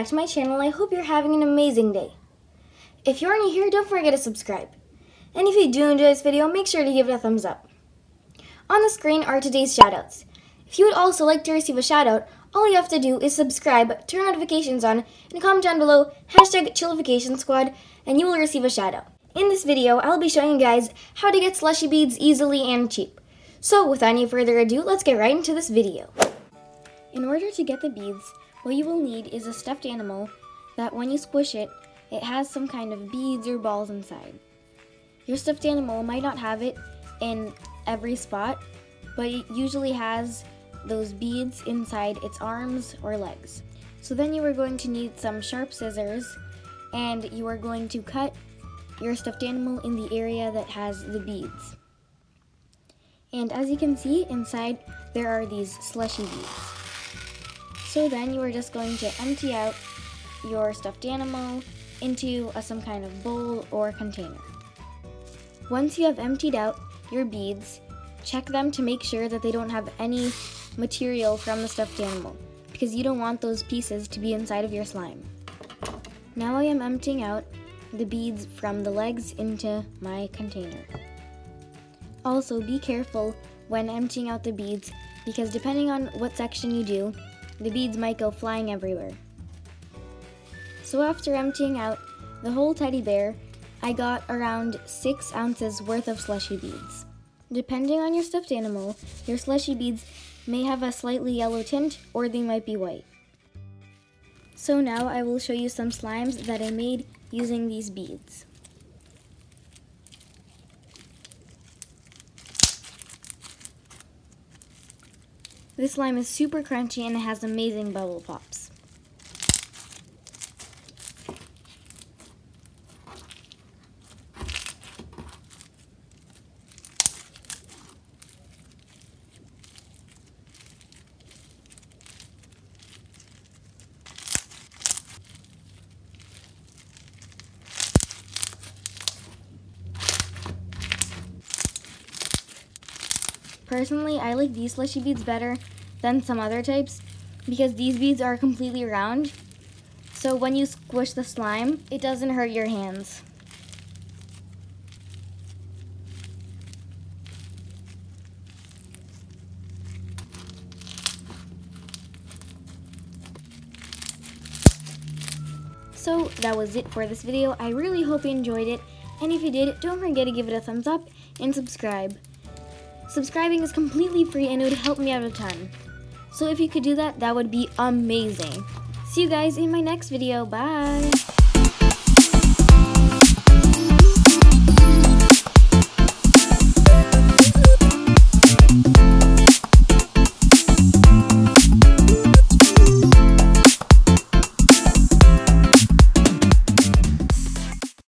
to my channel. I hope you're having an amazing day. If you're new here, don't forget to subscribe. And if you do enjoy this video, make sure to give it a thumbs up. On the screen are today's shoutouts. If you would also like to receive a shoutout, all you have to do is subscribe, turn notifications on, and comment down below #ChillificationSquad, and you will receive a shoutout. In this video, I'll be showing you guys how to get slushie beads easily and cheap. So without any further ado, let's get right into this video. In order to get the beads, what you will need is a stuffed animal that when you squish it, it has some kind of beads or balls inside. Your stuffed animal might not have it in every spot, but it usually has those beads inside its arms or legs. So then you are going to need some sharp scissors, and you are going to cut your stuffed animal in the area that has the beads. And as you can see, inside there are these slushy beads. So then you are just going to empty out your stuffed animal into some kind of bowl or container. Once you have emptied out your beads, check them to make sure that they don't have any material from the stuffed animal, because you don't want those pieces to be inside of your slime. Now I am emptying out the beads from the legs into my container. Also, be careful when emptying out the beads, because depending on what section you do, the beads might go flying everywhere. So after emptying out the whole teddy bear, I got around 6 ounces worth of slushy beads. Depending on your stuffed animal, your slushy beads may have a slightly yellow tint or they might be white. So now I will show you some slimes that I made using these beads. This slime is super crunchy and it has amazing bubble pops. Personally, I like these slushy beads better than some other types because these beads are completely round, so when you squish the slime, it doesn't hurt your hands. So that was it for this video. I really hope you enjoyed it, and if you did, don't forget to give it a thumbs up and subscribe. Subscribing is completely free and it would help me out a ton. So if you could do that, that would be amazing. See you guys in my next video. Bye!